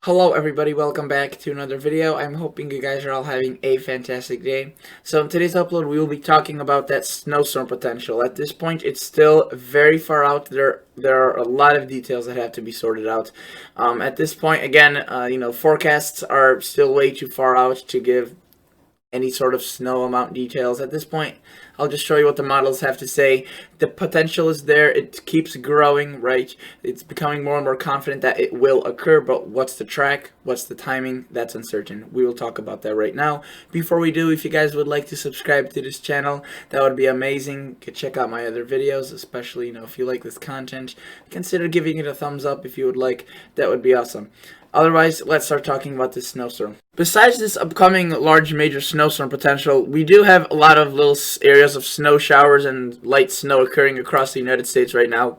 Hello everybody, welcome back to another video. I'm hoping you guys are all having a fantastic day. So in today's upload we will be talking about that snowstorm potential. At this point it's still very far out. There are a lot of details that have to be sorted out. At this point again, forecasts are still way too far out to give any sort of snow amount details. At this point, I'll just show you what the models have to say. The potential is there. It keeps growing, right? It's becoming more and more confident that it will occur, but what's the track? What's the timing? That's uncertain. We will talk about that right now. Before we do, if you guys would like to subscribe to this channel, that would be amazing. You could check out my other videos, especially, if you like this content. Consider giving it a thumbs up if you would like. That would be awesome. Otherwise, let's start talking about this snowstorm. Besides this upcoming large major snowstorm potential, we do have a lot of little areas of snow showers and light snow occurring across the United States right now.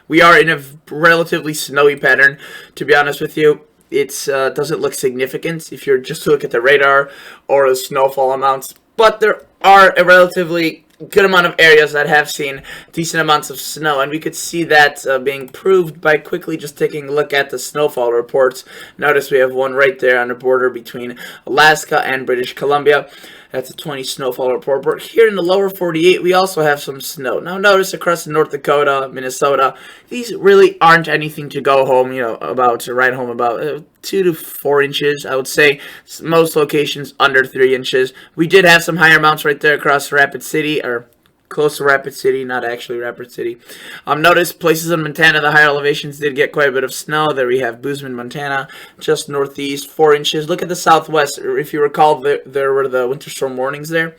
We are in a relatively snowy pattern, to be honest with you. It doesn't look significant if you're just to look at the radar or the snowfall amounts, but there are a relatively good amount of areas that have seen decent amounts of snow, and we could see that being proved by quickly just taking a look at the snowfall reports. Notice we have one right there on the border between Alaska and British Columbia. That's a 20 snowfall report. But here in the lower 48, we also have some snow. Now notice across North Dakota, Minnesota, these really aren't anything to go home, to write home about. 2 to 4 inches, I would say. Most locations under 3 inches. We did have some higher amounts right there across Rapid City, or close to Rapid City, not actually Rapid City. Notice places in Montana, the higher elevations did get quite a bit of snow. There we have Bozeman, Montana, just northeast, 4 inches. Look at the southwest. If you recall, there were the winter storm warnings there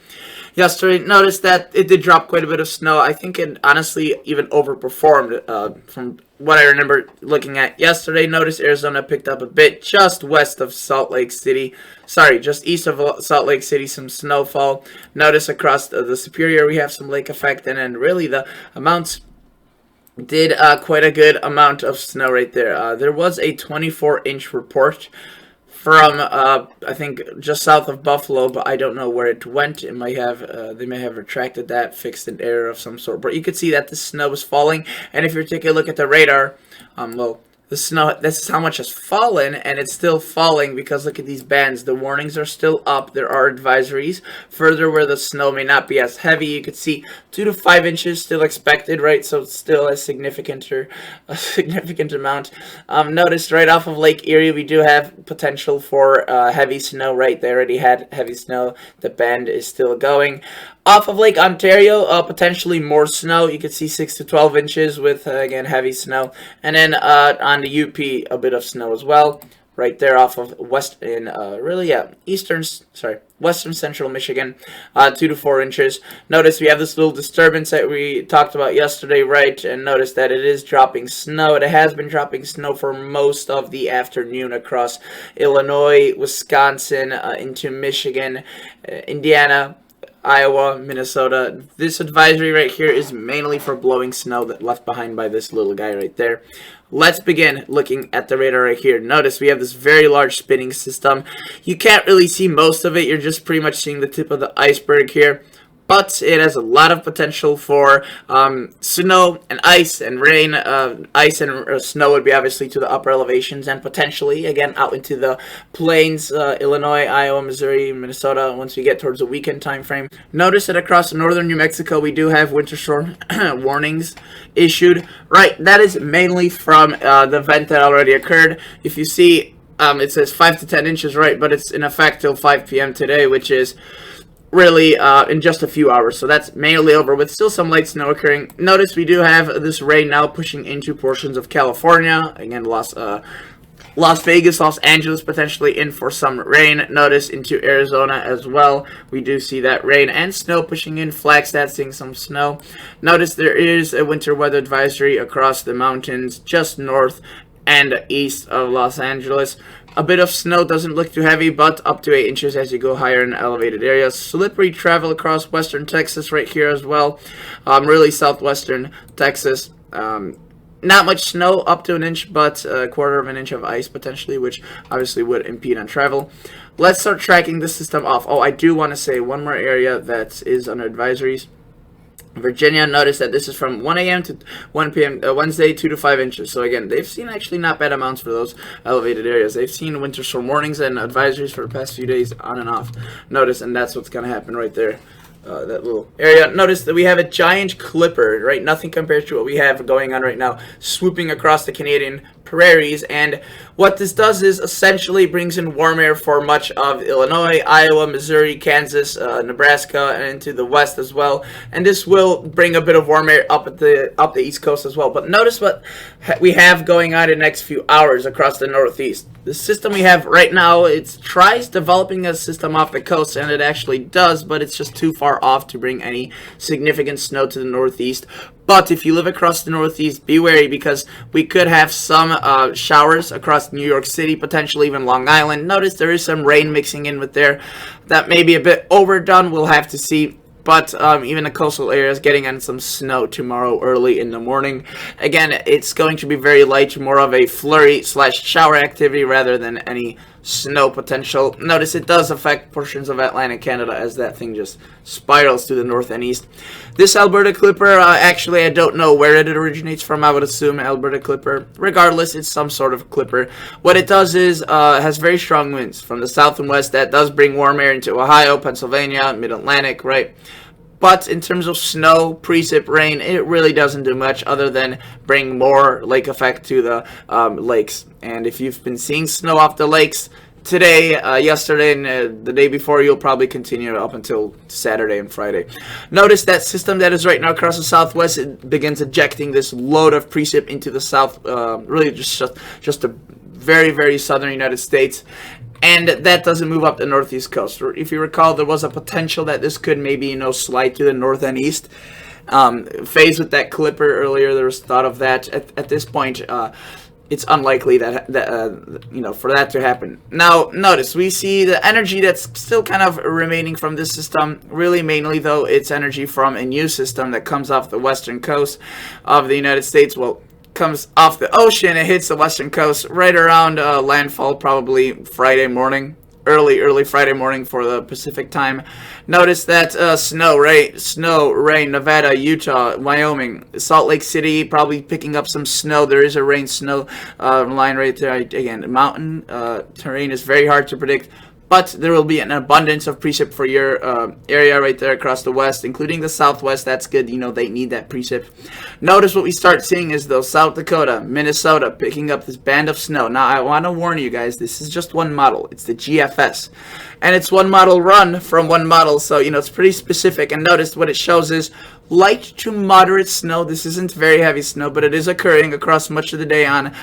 yesterday. Notice that it did drop quite a bit of snow. I think it honestly even overperformed from what I remember looking at yesterday. Notice Arizona picked up a bit just west of Salt Lake City. Sorry, just east of Salt Lake City, some snowfall. Notice across the Superior we have some lake effect, and then really the amounts did quite a good amount of snow right there. There was a 24-inch report from I think just south of Buffalo, but I don't know where it went. It might have they may have retracted that, fixed an error of some sort. But you could see that the snow was falling, and if you're taking a look at the radar, the snow, this is how much has fallen, and it's still falling because look at these bands. The warnings are still up. There are advisories further where the snow may not be as heavy. You could see 2 to 5 inches still expected, right? So it's still a significant amount. Notice right off of Lake Erie, we do have potential for heavy snow, right? They already had heavy snow. The band is still going. Off of Lake Ontario, potentially more snow. You could see 6 to 12 inches with, again, heavy snow. And then on the UP, a bit of snow as well. Right there off of western central Michigan, 2 to 4 inches. Notice we have this little disturbance that we talked about yesterday, right? And notice that it is dropping snow. It has been dropping snow for most of the afternoon across Illinois, Wisconsin, into Michigan, Indiana, Iowa, Minnesota. This advisory right here is mainly for blowing snow that left behind by this little guy right there. Let's begin looking at the radar right here. Notice we have this very large spinning system. You can't really see most of it. You're just pretty much seeing the tip of the iceberg here. But it has a lot of potential for snow and ice and rain. Ice and snow would be obviously to the upper elevations, and potentially, again, out into the plains, Illinois, Iowa, Missouri, Minnesota, once we get towards the weekend time frame. Notice that across northern New Mexico, we do have winter storm warnings issued. Right, that is mainly from the event that already occurred. If you see, it says 5 to 10 inches, right, but it's in effect till 5 p.m. today, which is really in just a few hours, so that's mainly over with still some light snow occurring. Notice we do have this rain now pushing into portions of California, again Las Vegas, Los Angeles potentially in for some rain. Notice into Arizona as well, we do see that rain and snow pushing in. Flagstaff seeing some snow. Notice there is a winter weather advisory across the mountains just north and east of Los Angeles. A bit of snow, doesn't look too heavy, but up to 8 inches as you go higher in elevated areas. Slippery travel across western Texas right here as well. Really southwestern Texas. Not much snow, up to an inch, but a quarter of an inch of ice potentially, which obviously would impede on travel. Let's start tracking the system off. Oh, I do want to say one more area that is under advisories. Virginia, notice that this is from 1 a.m. to 1 p.m. Wednesday, 2 to 5 inches. So again, they've seen actually not bad amounts for those elevated areas. They've seen winter storm warnings and advisories for the past few days on and off. Notice, and that's what's going to happen right there. That little area. Notice that we have a giant clipper, right? Nothing compared to what we have going on right now, swooping across the Canadian prairies. And what this does is essentially brings in warm air for much of Illinois, Iowa, Missouri, Kansas, Nebraska, and into the west as well. And this will bring a bit of warm air up the East Coast as well. But notice what we have going on in the next few hours across the Northeast. The system we have right now, it tries developing a system off the coast, and it actually does, but it's just too far off to bring any significant snow to the Northeast. But if you live across the Northeast, be wary, because we could have some showers across New York City, potentially even Long Island. Notice there is some rain mixing in with there. That may be a bit overdone. We'll have to see. But even the coastal areas getting in some snow tomorrow early in the morning. Again, it's going to be very light, more of a flurry/shower activity rather than any snow potential. Notice it does affect portions of Atlantic Canada as that thing just spirals to the north and east. This Alberta Clipper, actually I don't know where it originates from. I would assume Alberta Clipper. Regardless, it's some sort of clipper. What it does is has very strong winds from the south and west. That does bring warm air into Ohio, Pennsylvania, Mid-Atlantic, right? But in terms of snow, precip, rain, it really doesn't do much other than bring more lake effect to the lakes. And if you've been seeing snow off the lakes today, yesterday, and the day before, you'll probably continue up until Saturday and Friday. Notice that system that is right now across the southwest, it begins ejecting this load of precip into the south, really just the very, very southern United States. And that doesn't move up the northeast coast. If you recall, there was a potential that this could maybe, slide to the north and east. Phase with that clipper earlier, there was thought of that. At this point, it's unlikely that for that to happen. Now, notice we see the energy that's still kind of remaining from this system. Really, mainly though, it's energy from a new system that comes off the western coast of the United States. Well, comes off the ocean, it hits the western coast right around landfall, probably Friday morning, early Friday morning for the Pacific time. Notice that snow, rain, Nevada, Utah, Wyoming, Salt Lake City, probably picking up some snow. There is a rain-snow line right there. Again, mountain terrain is very hard to predict. But there will be an abundance of precip for your area right there across the west, including the southwest. That's good. They need that precip. Notice what we start seeing is, though, South Dakota, Minnesota, picking up this band of snow. Now, I want to warn you guys, this is just one model. It's the GFS. And it's one model run from one model, so, it's pretty specific. And notice what it shows is light to moderate snow. This isn't very heavy snow, but it is occurring across much of the day on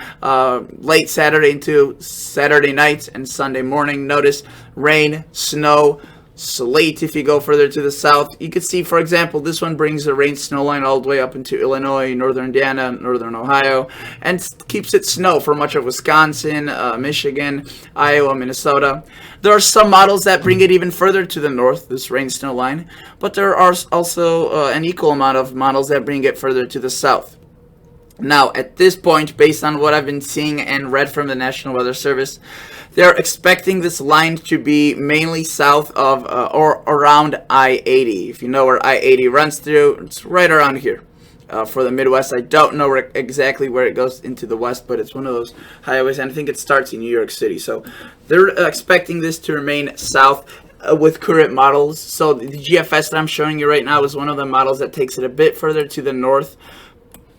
late Saturday into Saturday night and Sunday morning. Notice rain, snow, slate if you go further to the south. You can see, for example, this one brings the rain snow line all the way up into Illinois, northern Indiana, northern Ohio, and keeps it snow for much of Wisconsin, Michigan, Iowa, Minnesota. There are some models that bring it even further to the north, this rain snow line, but there are also an equal amount of models that bring it further to the south. Now, at this point, based on what I've been seeing and read from the National Weather Service, they're expecting this line to be mainly south of or around I-80. If you know where I-80 runs through, it's right around here. For the Midwest, I don't know exactly where it goes into the west, but it's one of those highways, and I think it starts in New York City. So they're expecting this to remain south with current models. So the GFS that I'm showing you right now is one of the models that takes it a bit further to the north.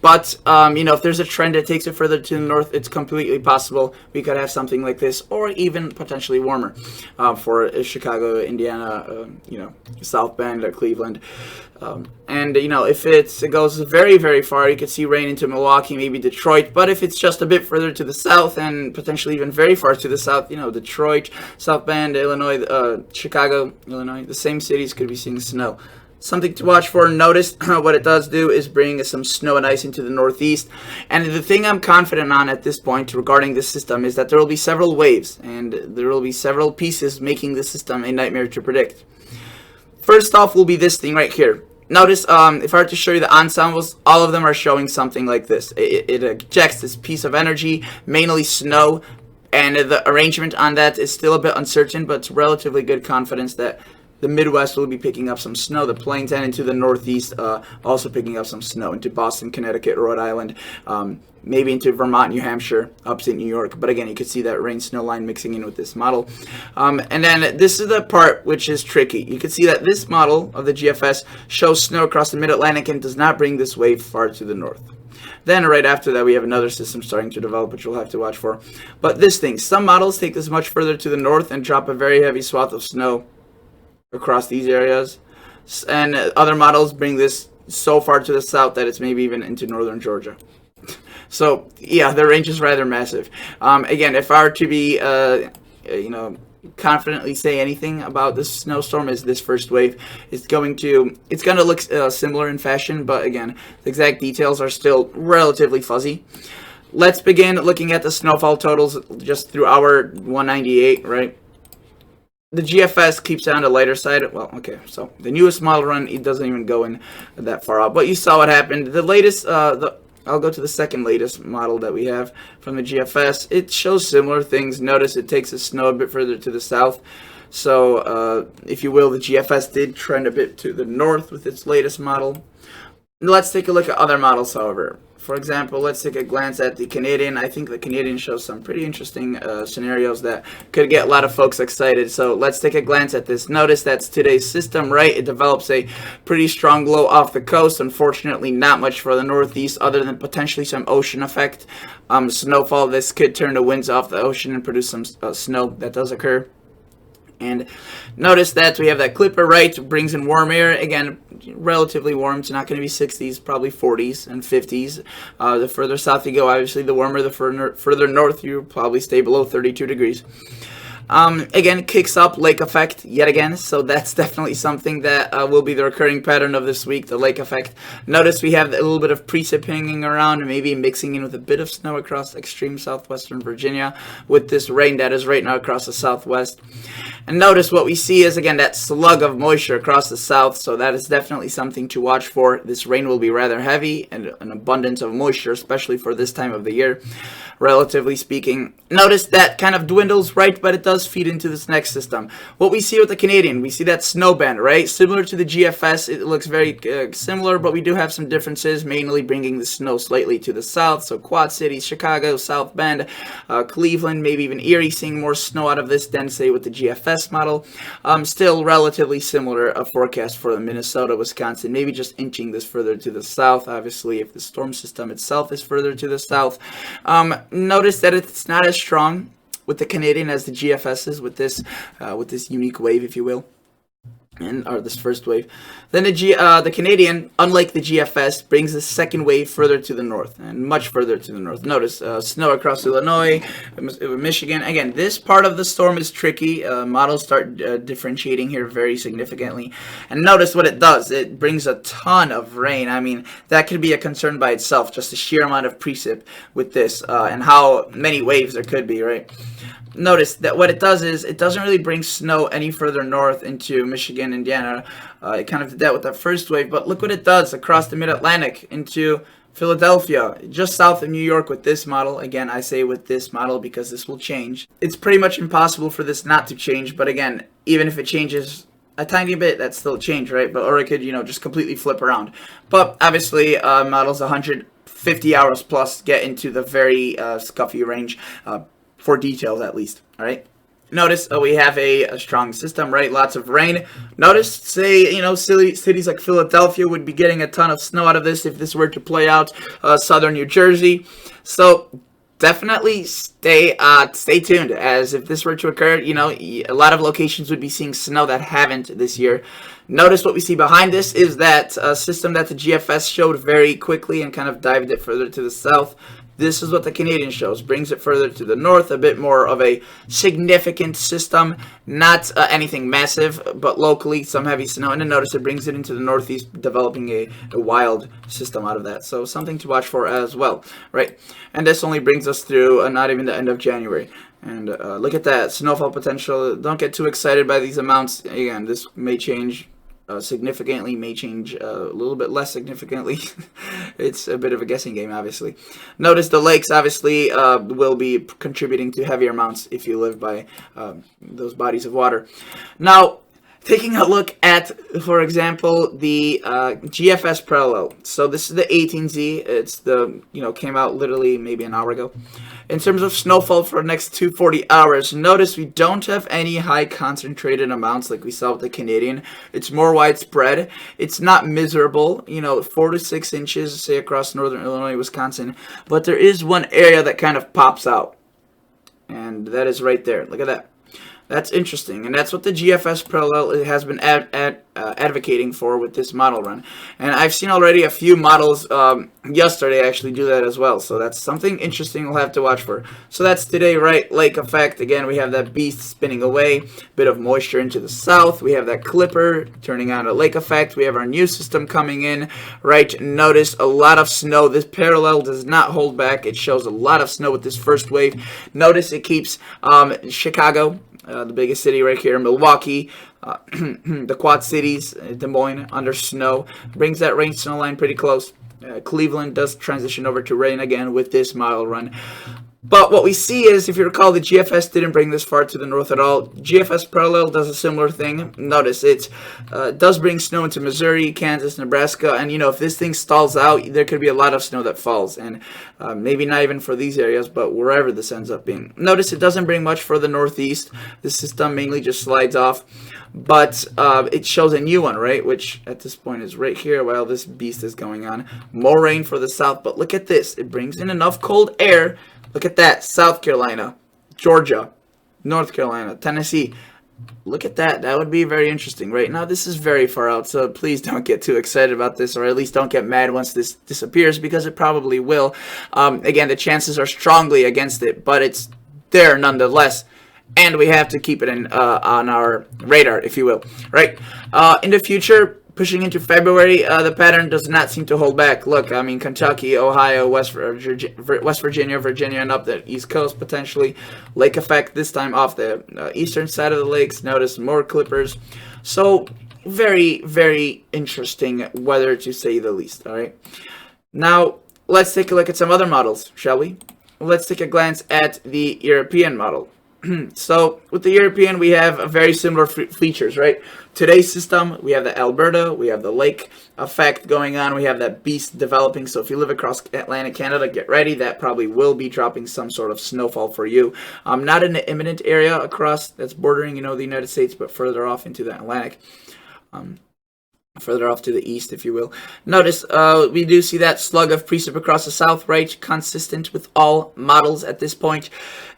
But, if there's a trend that takes it further to the north, it's completely possible we could have something like this, or even potentially warmer for Chicago, Indiana, South Bend, Cleveland. If it goes very, very far, you could see rain into Milwaukee, maybe Detroit. But if it's just a bit further to the south and potentially even very far to the south, Detroit, South Bend, Illinois, Chicago, Illinois, the same cities could be seeing snow. Something to watch for. Notice what it does do is bring some snow and ice into the northeast. And the thing I'm confident on at this point regarding this system is that there will be several waves, and there will be several pieces making the system a nightmare to predict. First off will be this thing right here. Notice, if I were to show you the ensembles, all of them are showing something like this. It ejects this piece of energy, mainly snow, and the arrangement on that is still a bit uncertain, but it's relatively good confidence that The Midwest will be picking up some snow. The plains and into the Northeast also picking up some snow into Boston, Connecticut, Rhode Island, maybe into Vermont, New Hampshire, upstate New York. But again, you can see that rain snow line mixing in with this model. And then this is the part which is tricky. You can see that this model of the GFS shows snow across the mid-Atlantic and does not bring this wave far to the north. Then right after that, we have another system starting to develop, which we'll have to watch for. But this thing, some models take this much further to the north and drop a very heavy swath of snow across these areas. And other models bring this so far to the south that it's maybe even into northern Georgia. So, yeah, the range is rather massive. Again, if I were to be, confidently say anything about this snowstorm, is this first wave is going to look similar in fashion, but again, the exact details are still relatively fuzzy. Let's begin looking at the snowfall totals just through hour 198, right? The GFS keeps it on the lighter side. Well, okay, so the newest model run, it doesn't even go in that far out, but you saw what happened. The latest, I'll go to the second latest model that we have from the GFS. It shows similar things. Notice it takes the snow a bit further to the south. So, if you will, the GFS did trend a bit to the north with its latest model. Let's take a look at other models, however. For example, let's take a glance at the Canadian. I think the Canadian shows some pretty interesting scenarios that could get a lot of folks excited. So let's take a glance at this. Notice that's today's system, right? It develops a pretty strong glow off the coast. Unfortunately, not much for the northeast other than potentially some ocean effect. Snowfall, this could turn the winds off the ocean and produce some snow. That does occur. And notice that we have that clipper, right? Brings in warm air. Again, relatively warm. It's not going to be 60s, probably 40s and 50s. The further south you go, obviously, the warmer. The further north, you probably stay below 32 degrees. Again, kicks up lake effect yet again, so that's definitely something that will be the recurring pattern of this week, the lake effect. Notice we have a little bit of precip hanging around, maybe mixing in with a bit of snow across extreme southwestern Virginia with this rain that is right now across the southwest. And notice what we see is, again, that slug of moisture across the south, so that is definitely something to watch for. This rain will be rather heavy and an abundance of moisture, especially for this time of the year, relatively speaking. Notice that kind of dwindles, right, but it does feed into this next system. What we see with the Canadian, we see that snow band, right? Similar to the GFS, it looks very similar, but we do have some differences, mainly bringing the snow slightly to the south. So Quad Cities, Chicago, South Bend, Cleveland, maybe even Erie, seeing more snow out of this than, say, with the GFS model. Still relatively similar forecast for Minnesota, Wisconsin, maybe just inching this further to the south. Obviously, if the storm system itself is further to the south. Notice that it's not as strong with the Canadian as the GFS is with this unique wave, if you will, or this first wave. Then the Canadian, unlike the GFS, brings the second wave further to the north and much further to the north. Notice snow across Illinois, Michigan. Again, this part of the storm is tricky. Models start differentiating here very significantly. And notice what it does. It brings a ton of rain. I mean, that could be a concern by itself, just the sheer amount of precip with this and how many waves there could be, right? Notice that what it does is it doesn't really bring snow any further north into Michigan, Indiana. It kind of did that with that first wave, but look what it does across the mid-Atlantic into Philadelphia, just south of New York with this model. Again, I say with this model because this will change. It's pretty much impossible for this not to change, but again, even if it changes a tiny bit, that's still a change, right? But or it could, just completely flip around. But obviously, models 150 hours plus get into the very scuffy range. For details, at least. All right. Notice we have a strong system, right? Lots of rain. Notice, say, cities like Philadelphia would be getting a ton of snow out of this if this were to play out. Southern New Jersey. So definitely stay tuned, as if this were to occur, a lot of locations would be seeing snow that haven't this year. Notice what we see behind this is that system that the GFS showed very quickly and kind of dived it further to the south. This is what the Canadian shows. Brings it further to the north, a bit more of a significant system. Not anything massive, but locally some heavy snow. And then notice it brings it into the northeast, developing a wild system out of that. So something to watch for as well, right? And this only brings us through not even the end of January. And look at that, snowfall potential. Don't get too excited by these amounts. Again, this may change significantly, may change a little bit less significantly. It's a bit of a guessing game, obviously. Notice the lakes obviously will be contributing to heavier amounts if you live by those bodies of water. Now, Taking a look at, for example, the GFS parallel. So this is the 18Z. It's the, came out literally maybe an hour ago. In terms of snowfall for the next 240 hours, notice we don't have any high concentrated amounts like we saw with the Canadian. It's more widespread. It's not miserable, 4 to 6 inches, say, across northern Illinois, Wisconsin. But there is one area that kind of pops out. And that is right there. Look at that. That's interesting, and that's what the GFS parallel has been advocating for with this model run. And I've seen already a few models yesterday actually do that as well, so that's something interesting we'll have to watch for. So that's today, right? Lake effect. Again, we have that beast spinning away, bit of moisture into the south. We have that clipper turning on a lake effect. We have our new system coming in, right? Notice a lot of snow. This parallel does not hold back. It shows a lot of snow with this first wave. Notice it keeps Chicago, the biggest city right here, Milwaukee, the Quad Cities, Des Moines, under snow. Brings that rain snow line pretty close. Cleveland does transition over to rain again with this model run. But what we see is, if you recall, the GFS didn't bring this far to the north at all. GFS parallel does a similar thing. Notice it does bring snow into Missouri, Kansas, Nebraska, and if this thing stalls out, there could be a lot of snow that falls, and maybe not even for these areas, but wherever this ends up being. Notice it doesn't bring much for the northeast. The system mainly just slides off, but it shows a new one, right, which at this point is right here while this beast is going on. More rain for the south, but look at this. It brings in enough cold air. Look at that. South Carolina, Georgia, North Carolina, Tennessee. Look at that. That would be very interesting. Right now, this is very far out, so please don't get too excited about this, or at least don't get mad once this disappears, because it probably will. Again, the chances are strongly against it, but it's there nonetheless. And we have to keep it on our radar, if you will. Right? In the future, pushing into February, the pattern does not seem to hold back. Look, I mean, Kentucky, Ohio, West Virginia, and up the East Coast, potentially. Lake effect, this time off the eastern side of the lakes. Notice more clippers. So, very, very interesting weather, to say the least, all right? Now, let's take a look at some other models, shall we? Let's take a glance at the European model. So, with the European, we have very similar features, right? Today's system, we have the Alberta, we have the lake effect going on, we have that beast developing. So if you live across Atlantic Canada, get ready. That probably will be dropping some sort of snowfall for you. Not in the imminent area across that's bordering, the United States, but further off into the Atlantic. Further off to the east, if you will. Notice we do see that slug of precip across the south, right? Consistent with all models at this point.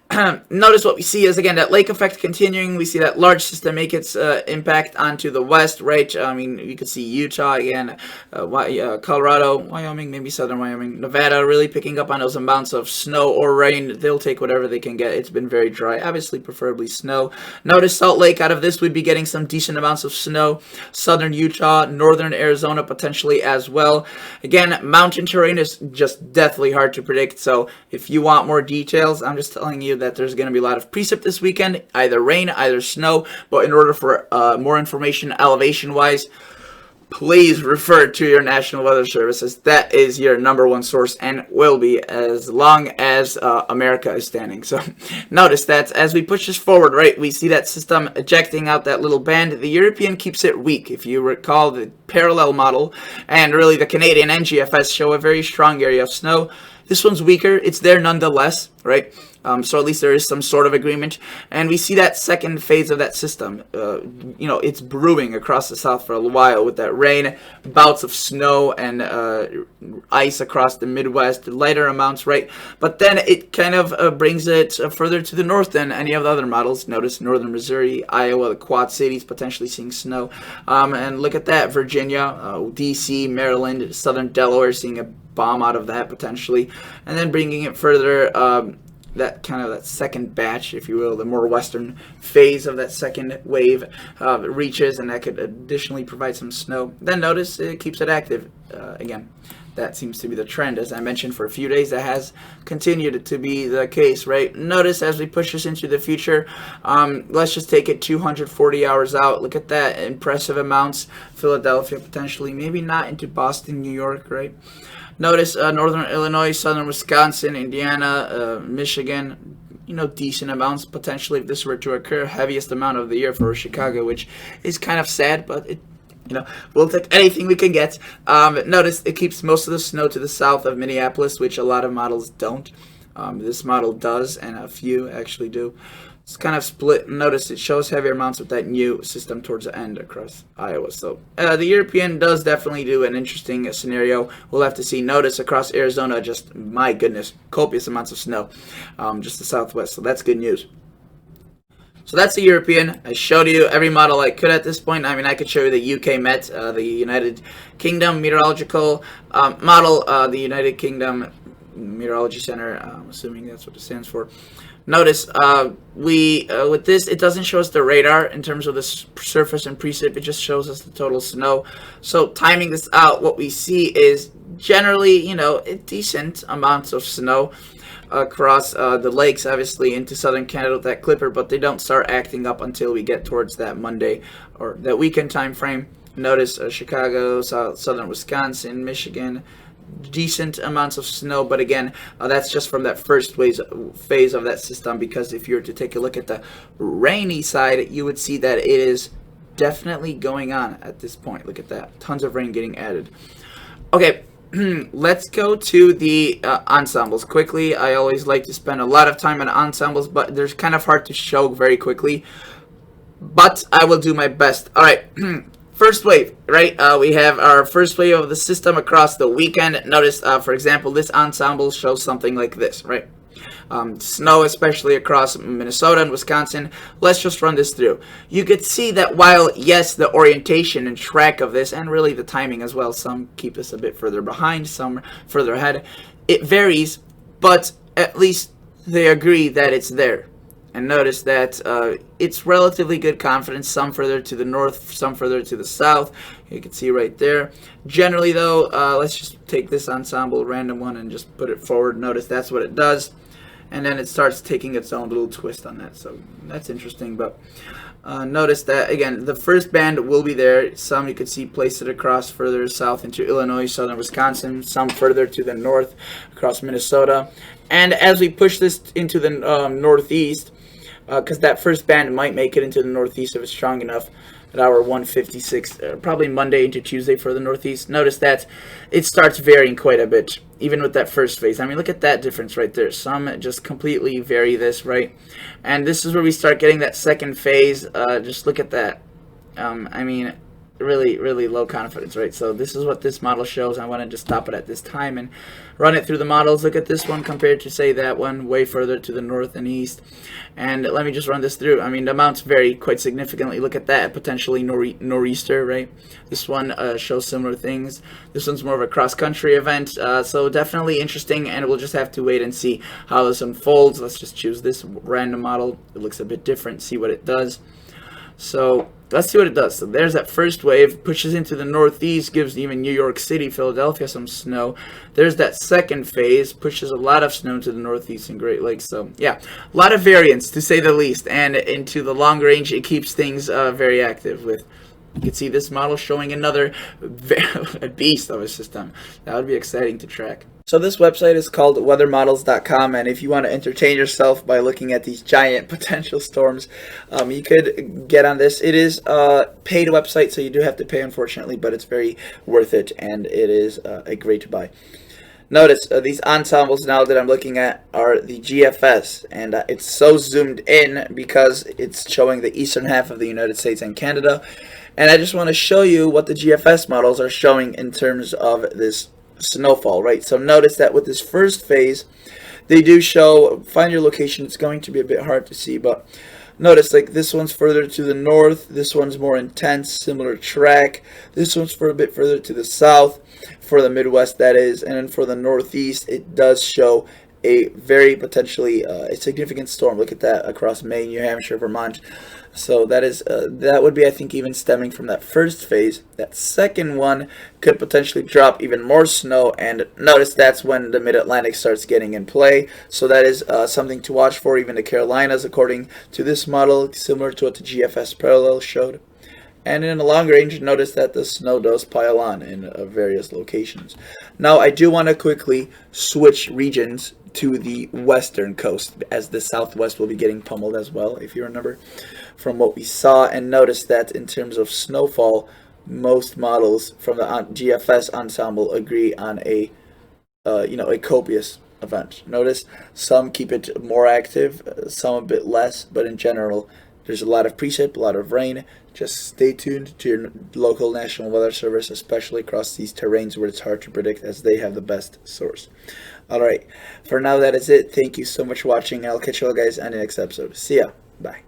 Notice what we see is, again, that lake effect continuing. We see that large system make its impact onto the west, right? I mean, you can see Utah again, Colorado, Wyoming, maybe southern Wyoming, Nevada, really picking up on those amounts of snow or rain. They'll take whatever they can get. It's been very dry, obviously, preferably snow. Notice Salt Lake, out of this, we'd be getting some decent amounts of snow. Southern Utah, northern Arizona, potentially as well. Again, mountain terrain is just deathly hard to predict. So if you want more details, I'm just telling you that there's going to be a lot of precip this weekend, either rain, either snow. But in order for more information elevation-wise, please refer to your National Weather Service, as that is your #1 source and will be as long as America is standing. So notice that as we push this forward, right, we see that system ejecting out that little band. The European keeps it weak. If you recall, the parallel model and really the Canadian and GFS show a very strong area of snow. This one's weaker. It's there nonetheless, right? So at least there is some sort of agreement. And we see that second phase of that system. It's brewing across the south for a while with that rain, bouts of snow, and ice across the Midwest, lighter amounts, right? But then it kind of brings it further to the north than any of the other models. Notice northern Missouri, Iowa, the Quad Cities potentially seeing snow. And look at that, Virginia, D.C., Maryland, southern Delaware seeing a bomb out of that potentially. And then bringing it further, that second batch, if you will, the more western phase of that second wave reaches, and that could additionally provide some snow. Then notice it keeps it active. Again, that seems to be the trend. As I mentioned, for a few days, that has continued to be the case, right? Notice as we push this into the future, let's just take it 240 hours out. Look at that, impressive amounts. Philadelphia potentially, maybe not into Boston, New York, right? Notice northern Illinois, southern Wisconsin, Indiana, Michigan, decent amounts potentially if this were to occur. Heaviest amount of the year for Chicago, which is kind of sad, but we'll take anything we can get. Notice it keeps most of the snow to the south of Minneapolis, which a lot of models don't. This model does, and a few actually do. It's kind of split. Notice it shows heavier amounts with that new system towards the end across Iowa. So the European does definitely do an interesting scenario. We'll have to see. Notice across Arizona, just, my goodness, copious amounts of snow, just the southwest. So that's good news. So that's the European. I showed you every model I could at this point. I mean, I could show you the UK Met, the United Kingdom Meteorological model, the United Kingdom Meteorology Center. I'm assuming that's what it stands for. Notice with this, it doesn't show us the radar in terms of the surface and precip. It just shows us the total snow. So timing this out, what we see is generally, decent amounts of snow across the lakes, obviously into southern Canada with that clipper, but they don't start acting up until we get towards that Monday or that weekend time frame. Notice Chicago, southern Wisconsin, Michigan, decent amounts of snow, but again, that's just from that first phase of that system, because if you were to take a look at the rainy side, you would see that it is definitely going on at this point. Look at that, tons of rain getting added. Okay, let's go to the ensembles quickly. I always like to spend a lot of time on ensembles, but they're kind of hard to show very quickly, but I will do my best. All right. First wave, right? We have our first wave of the system across the weekend. Notice, for example, this ensemble shows something like this, right? Snow, especially across Minnesota and Wisconsin. Let's just run this through. You could see that while, yes, the orientation and track of this, and really the timing as well, some keep us a bit further behind, some further ahead, it varies, but at least they agree that it's there. And notice that it's relatively good confidence, some further to the north, some further to the south. You can see right there. Generally, though, let's just take this ensemble, random one, and just put it forward. Notice that's what it does. And then it starts taking its own little twist on that. So that's interesting. But notice that, again, the first band will be there. Some you could see placed it across further south into Illinois, southern Wisconsin, some further to the north across Minnesota. And as we push this into the northeast, because that first band might make it into the northeast if it's strong enough at hour 156, probably Monday into Tuesday for the northeast. Notice that it starts varying quite a bit, even with that first phase. I mean, look at that difference right there. Some just completely vary this, right? And this is where we start getting that second phase. Just look at that. I mean, really, really low confidence, right? So this is what this model shows. I want to just stop it at this time and run it through the models. Look at this one compared to, say, that one way further to the north and east. And let me just run this through. I mean, the amounts vary quite significantly. Look at that, potentially nor'easter, right? This one shows similar things. This one's more of a cross-country event. So definitely interesting, and we'll just have to wait and see how this unfolds. Let's just choose this random model. It looks a bit different, see what it does. So let's see what it does. So there's that first wave, pushes into the northeast, gives even New York City, Philadelphia some snow. There's that second phase, pushes a lot of snow into the northeast and Great Lakes. So yeah, a lot of variance to say the least. And into the long range, it keeps things very active with, you can see this model showing another beast of a system. That would be exciting to track. So this website is called weathermodels.com, and if you want to entertain yourself by looking at these giant potential storms, you could get on this. It is a paid website, so you do have to pay, unfortunately, but it's very worth it, and it is a great buy. Notice these ensembles now that I'm looking at are the GFS, and it's so zoomed in because it's showing the eastern half of the United States and Canada. And I just want to show you what the GFS models are showing in terms of this snowfall, right? So notice that with this first phase, they do show, find your location, it's going to be a bit hard to see, but notice like this one's further to the north, this one's more intense, similar track, this one's for a bit further to the south, for the Midwest that is, and then for the Northeast, it does show a very potentially a significant storm. Look at that across Maine, New Hampshire, Vermont. So that is that would be, I think, even stemming from that first phase. That second one could potentially drop even more snow, and notice that's when the Mid-Atlantic starts getting in play. So that is something to watch for. Even the Carolinas, according to this model, similar to what the GFS parallel showed. And in the long range, notice that the snow does pile on in various locations. Now, I do want to quickly switch regions to the western coast, as the southwest will be getting pummeled as well, if you remember from what we saw. And notice that in terms of snowfall, most models from the GFS ensemble agree on a a copious event. Notice some keep it more active, some a bit less, but in general, there's a lot of precip, a lot of rain. Just stay tuned to your local National Weather Service, especially across these terrains where it's hard to predict, as they have the best source. Alright, for now that is it. Thank you so much for watching. I'll catch you all guys on the next episode. See ya. Bye.